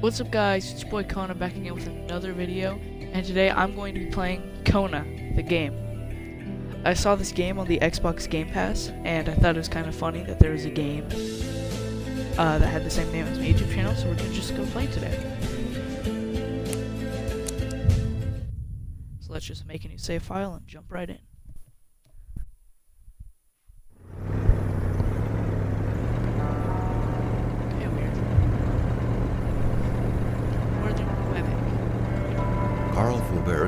What's up guys, it's your boy Kona back again with another video, and today I'm going to be playing Kona, the game. I saw this game on the Xbox Game Pass, and I thought it was kind of funny that there was a game that had the same name as my YouTube channel, so we're going to just go play today. So let's just make a new save file and jump right in.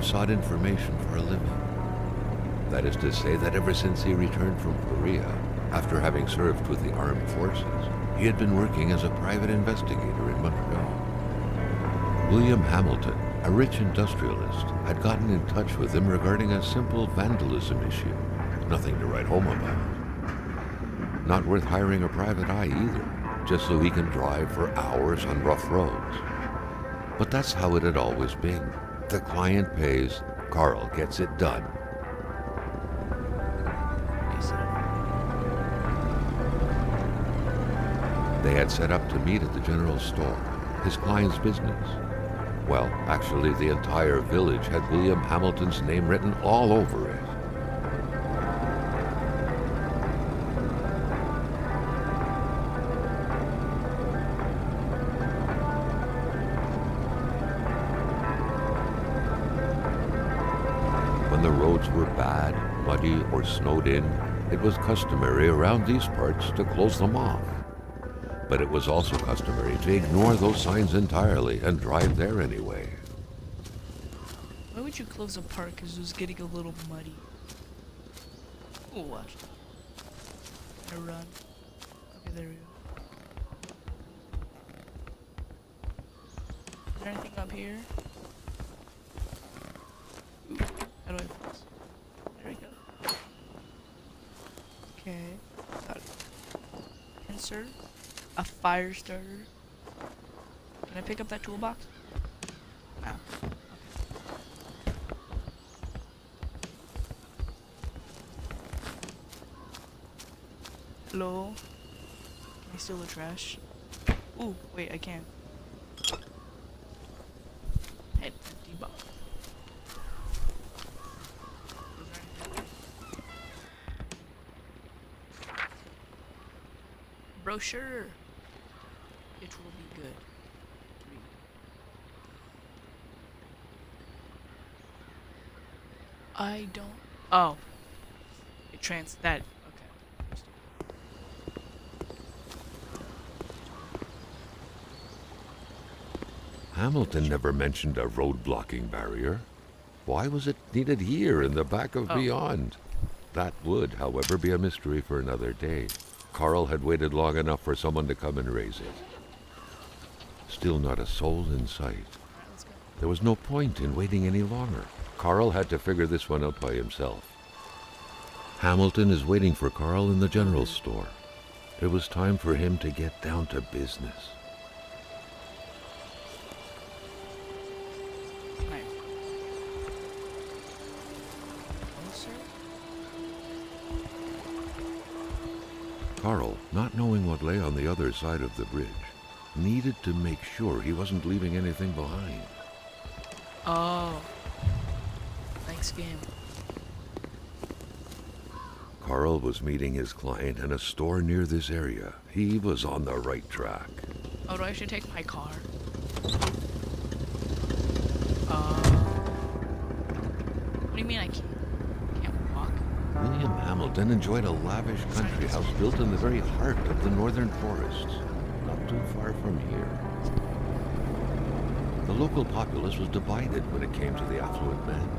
Sought information for a living. That is to say that ever since he returned from Korea, after having served with the armed forces, he had been working as a private investigator in Montreal. William Hamilton, a rich industrialist, had gotten in touch with him regarding a simple vandalism issue. Nothing to write home about. Not worth hiring a private eye either, just so he can drive for hours on rough roads. But that's how it had always been. The client pays, Carl gets it done. They had set up to meet at the general store, his client's business. Well, actually, the entire village had William Hamilton's name written all over it. When the roads were bad, muddy, or snowed in, it was customary around these parts to close them off. But it was also customary to ignore those signs entirely and drive there anyway. Why would you close a park? Because it was getting a little muddy. Oh, watch. Gonna run. Okay, there we go. Is there anything up here? Ooh. How do I press? There we go. Okay. Got it. Insert. A fire starter. Can I pick up that toolbox? No. Okay. Hello? Can I steal the trash? Ooh, wait, I can. Head empty box. Brochure. It will be good. I don't. Oh. It that. Okay. Hamilton never mentioned a road blocking barrier. Why was it needed here in the back of Beyond? That would, however, be a mystery for another day. Carl had waited long enough for someone to come and raise it. Still not a soul in sight. There was no point in waiting any longer. Carl had to figure this one out by himself. Hamilton is waiting for Carl in the general store. It was time for him to get down to business. Carl, not knowing what lay on the other side of the bridge, needed to make sure he wasn't leaving anything behind. Oh. Thanks, game. Carl was meeting his client in a store near this area. He was on the right track. Oh, do I have to take my car? What do you mean I can't walk? William Hamilton enjoyed a lavish country house built in the very heart of the northern forests, not too far from here. The local populace was divided when it came to the affluent man.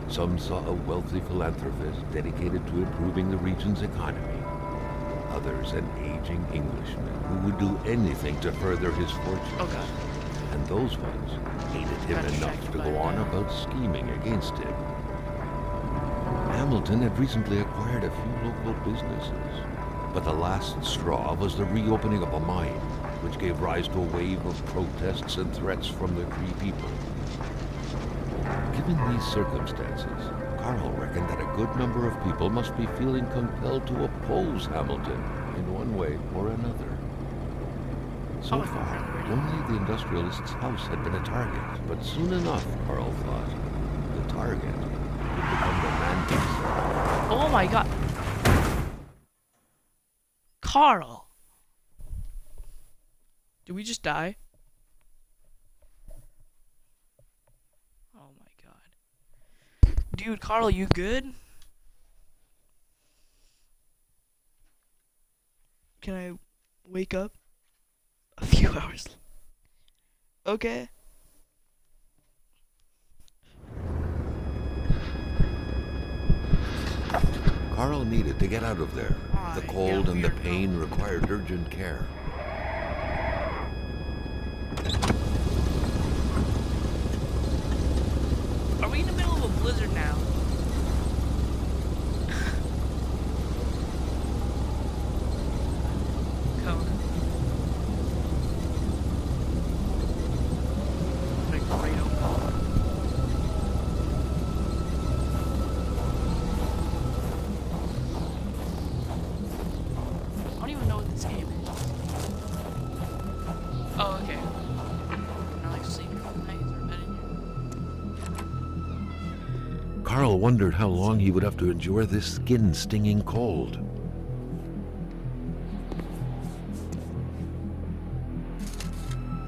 Some saw a wealthy philanthropist dedicated to improving the region's economy. Others an aging Englishman who would do anything to further his fortune. Oh God. And those ones hated him enough to go on about scheming against him. Hamilton had recently acquired a few local businesses, but the last straw was the reopening of a mine, which gave rise to a wave of protests and threats from the Cree people. Given these circumstances, Carl reckoned that a good number of people must be feeling compelled to oppose Hamilton in one way or another. So far, Only the industrialist's house had been a target, but soon enough, Carl thought, the target would become the man himself. Oh my god. Carl! Did we just die? Oh my god. Dude, Carl, you good? Can I wake up? A few hours. Okay. Carl needed to get out of there. The cold and the pain required urgent care. Are we in the middle of a blizzard now? Kona. Like right over. I don't even know what this game is. Oh, okay. I like sleeping at night. Is there a bed in here? Carl wondered how long he would have to endure this skin-stinging cold.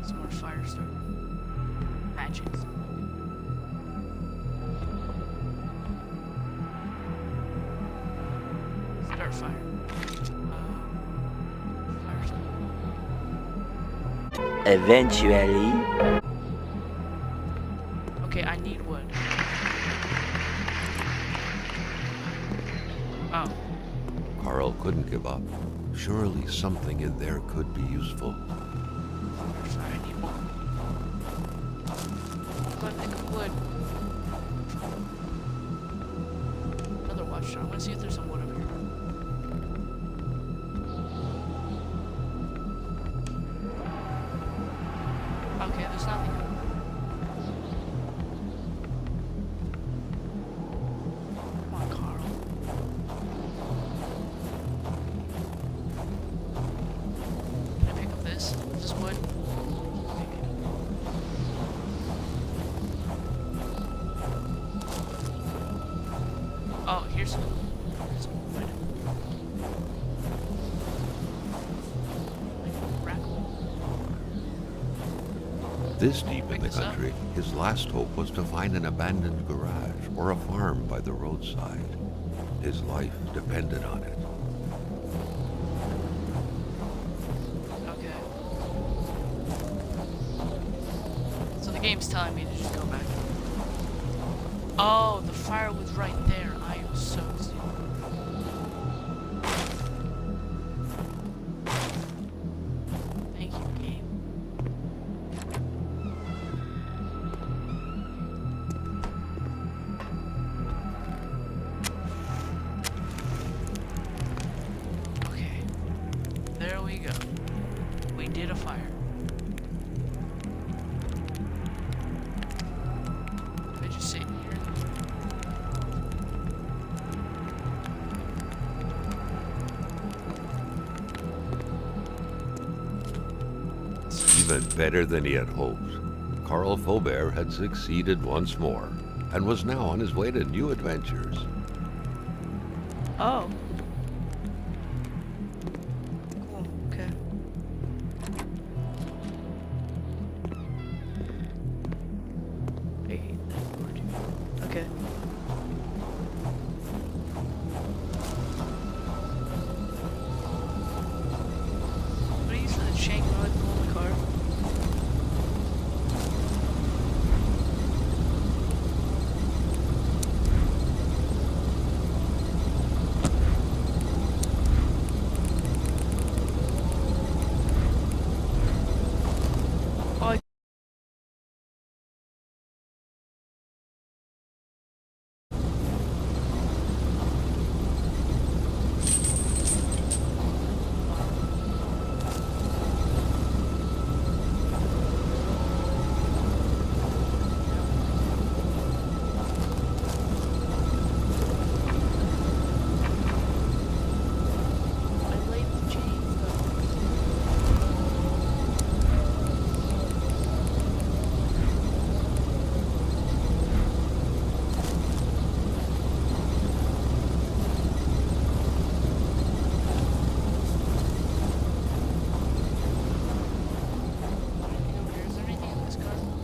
Some more fire starter. Matches. Start fire. Fire starter. Eventually. Okay, I need wood. Oh. Carl couldn't give up. Surely something in there could be useful. I need more. Go and pick up wood. Another watchtower. I want to see if there's some wood over here. Okay, there's nothing. Come on, Carl. Can I pick up this? Is this wood? Oh, here's some wood. This deep in the country, his last hope was to find an abandoned garage or a farm by the roadside. His life depended on it. Okay. So the game's telling me to just go back. Oh, the fire was right there. I am so stupid. Thank you, game. Okay. There we go. We did a fire. I just sit here. Even better than he had hoped. Carl Faubert had succeeded once more and was now on his way to new adventures. Oh. Cool. Okay. I hate that word. Okay. What do you use for the shank rod pull the car?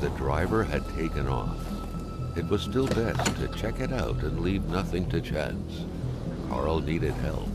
The driver had taken off. It was still best to check it out and leave nothing to chance. Carl needed help.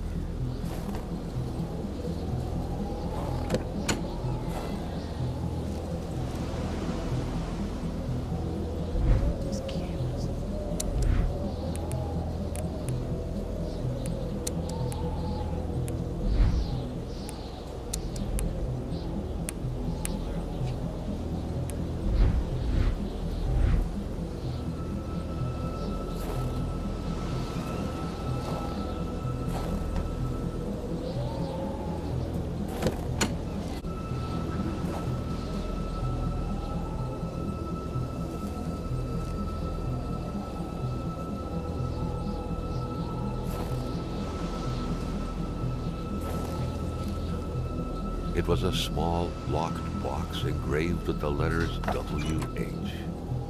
It was a small, locked box engraved with the letters W.H.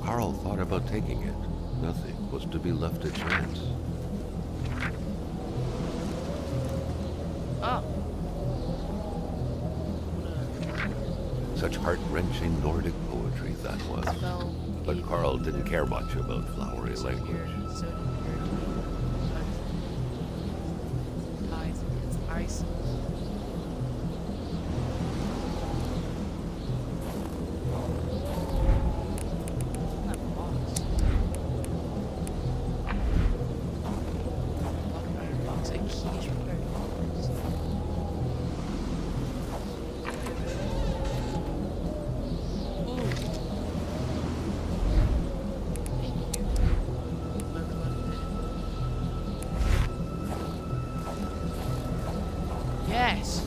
Carl thought about taking it. Nothing was to be left to chance. Oh. Such heart-wrenching Nordic poetry that was. But Carl didn't care much about flowery language. Yes.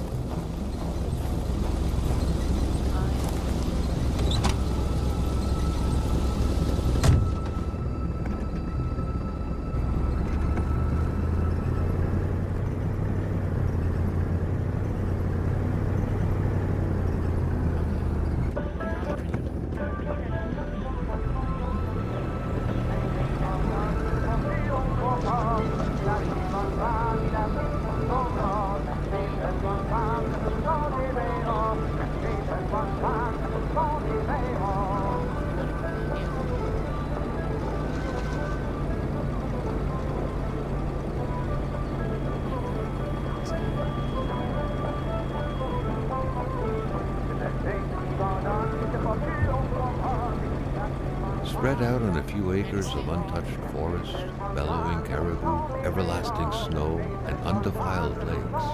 Spread out on a few acres of untouched forest, bellowing caribou, everlasting snow, and undefiled lakes.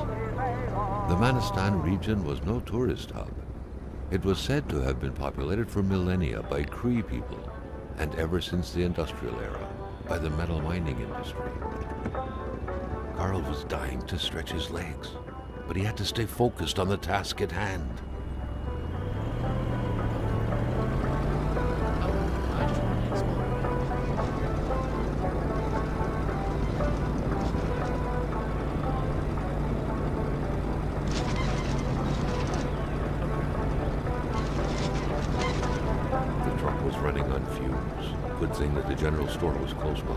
The Manistan region was no tourist hub. It was said to have been populated for millennia by Cree people, and ever since the industrial era, by the metal mining industry. Carl was dying to stretch his legs, but he had to stay focused on the task at hand. Was running on fumes. Good thing that the general store was close by.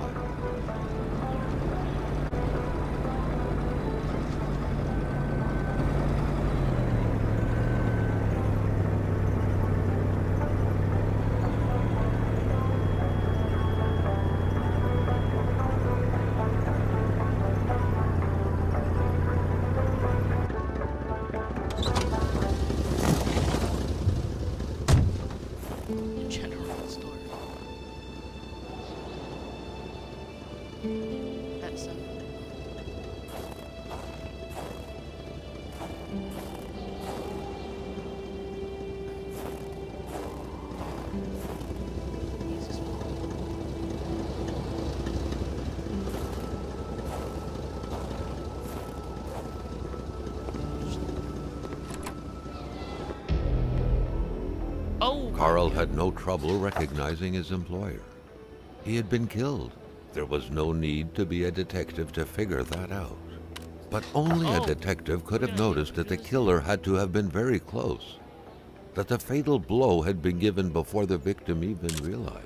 Carl had no trouble recognizing his employer. He had been killed. There was no need to be a detective to figure that out. But only a detective could have noticed that the killer had to have been very close, that the fatal blow had been given before the victim even realized.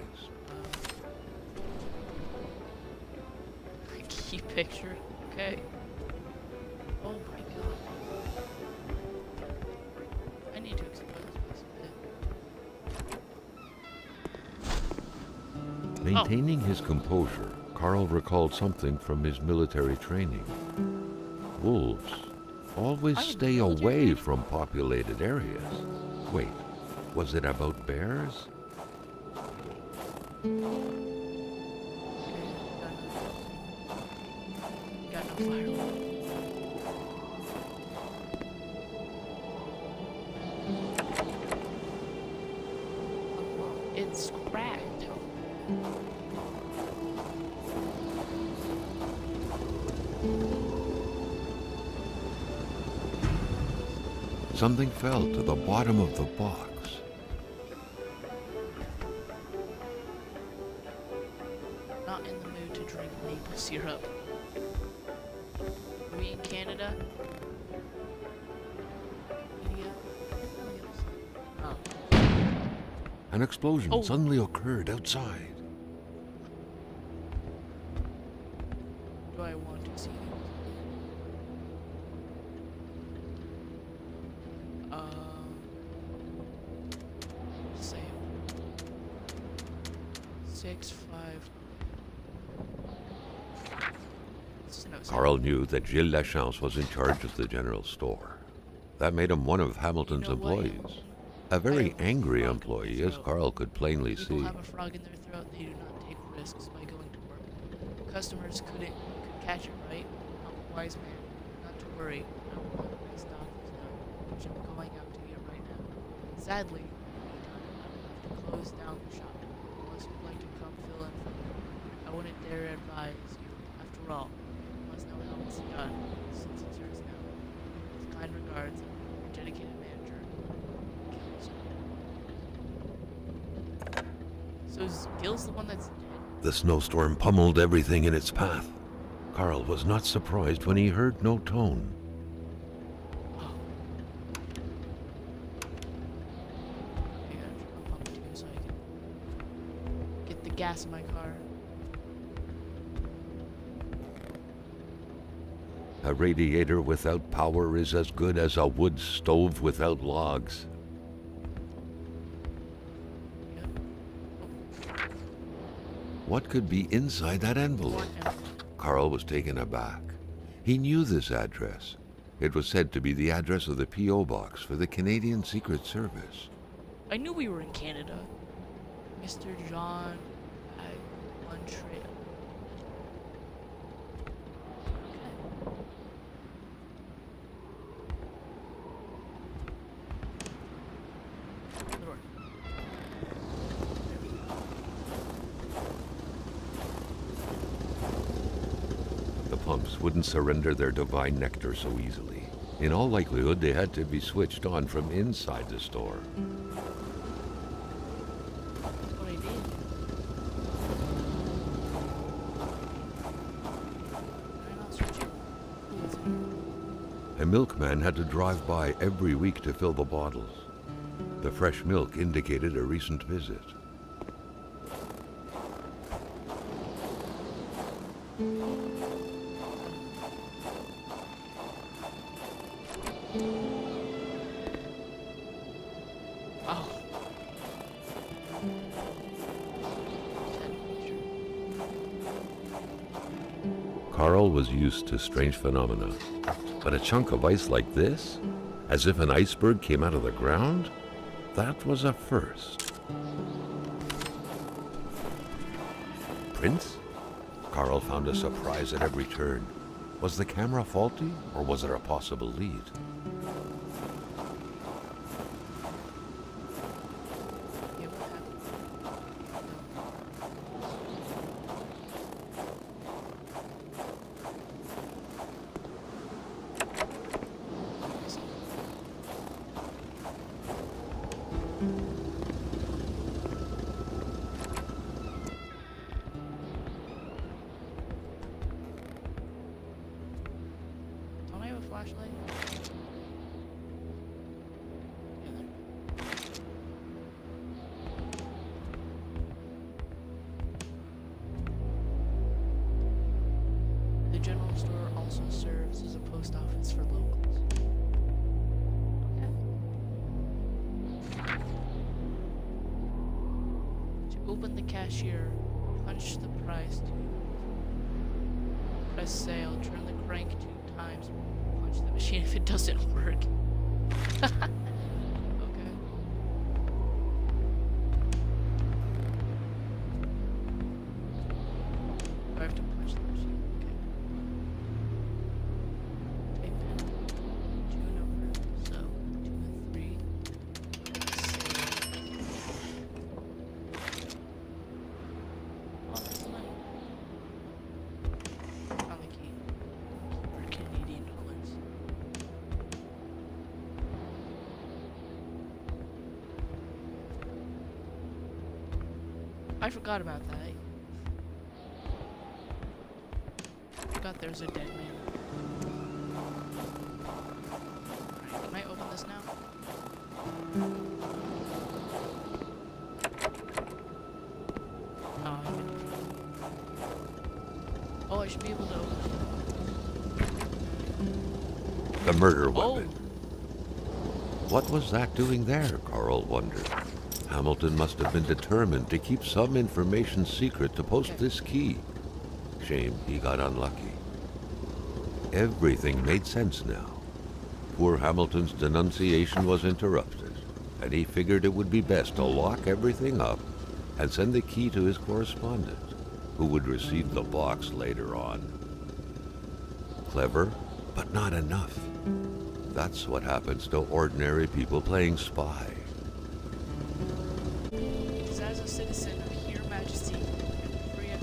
Key picture, okay. Oh my god. I need to explore this place a bit. Maintaining his composure, Carl recalled something from his military training. Wolves always stay away from populated areas. Wait, was it about bears? Got no firewood. It's cracked. Something fell to the bottom of the box. Not in the mood to drink maple syrup. Are we in Canada? Oh. An explosion suddenly occurred outside. Do I want to see it? Save. 6, 5. Carl knew that Gilles Lachance was in charge of the general store. That made him one of Hamilton's employees. A very angry employee, as Carl could plainly see. People have a frog in their throat, they do not take risks by going to work. Customers could catch it, right? I'm a wise man. Not to worry. I will have my stockings now, which I'm going out to get right now. Sadly, I will have to close down the shop, unless you'd like to come fill in for me. I wouldn't dare advise you. After all, you must know how it's done, since it's yours now. With kind regards, your dedicated manager, So is Gil's the one that's dead? The snowstorm pummeled everything in its path. Carl was not surprised when he heard no tone. Oh. I gotta turn my pump too so I can get the gas in my car. A radiator without power is as good as a wood stove without logs. What could be inside that envelope? Carl was taken aback. He knew this address. It was said to be the address of the P.O. box for the Canadian Secret Service. I knew we were in Canada. Mr. John Montreal. Pumps wouldn't surrender their divine nectar so easily. In all likelihood, they had to be switched on from inside the store. That's what I did. A milkman had to drive by every week to fill the bottles. The fresh milk indicated a recent visit. Oh. Carl was used to strange phenomena, but a chunk of ice like this, as if an iceberg came out of the ground, that was a first. Prince? Carl found a surprise at every turn. Was the camera faulty, or was there a possible lead? Don't I have a flashlight? The general store also serves as a post office for locals. Okay. To open the cashier, Punch the prize to press sail. Turn the crank 2 times. Punch the machine if it doesn't work. Okay. I have to punch the machine. Okay. Type in 2 numbers. So 2 and 3. On the key. Or Canadian dollars. I forgot about that. I forgot there's a dead man. Alright, can I open this now? Oh, I'm in trouble. Oh, I should be able to open it. The murder Oh! weapon. What was that doing there, Carl wondered. Hamilton must have been determined to keep some information secret to post this key. Shame he got unlucky. Everything made sense now. Poor Hamilton's denunciation was interrupted, and he figured it would be best to lock everything up and send the key to his correspondent, who would receive the box later on. Clever, but not enough. That's what happens to ordinary people playing spy. It is as a citizen of Her Majesty and free and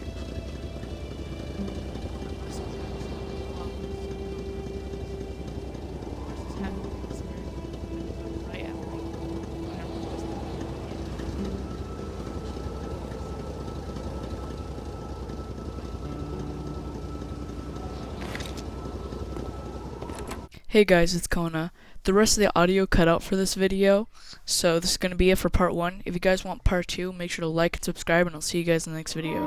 Hey guys, it's Kona. The rest of the audio cut out for this video, so this is going to be it for part 1. If you guys want part 2, make sure to like and subscribe, and I'll see you guys in the next video.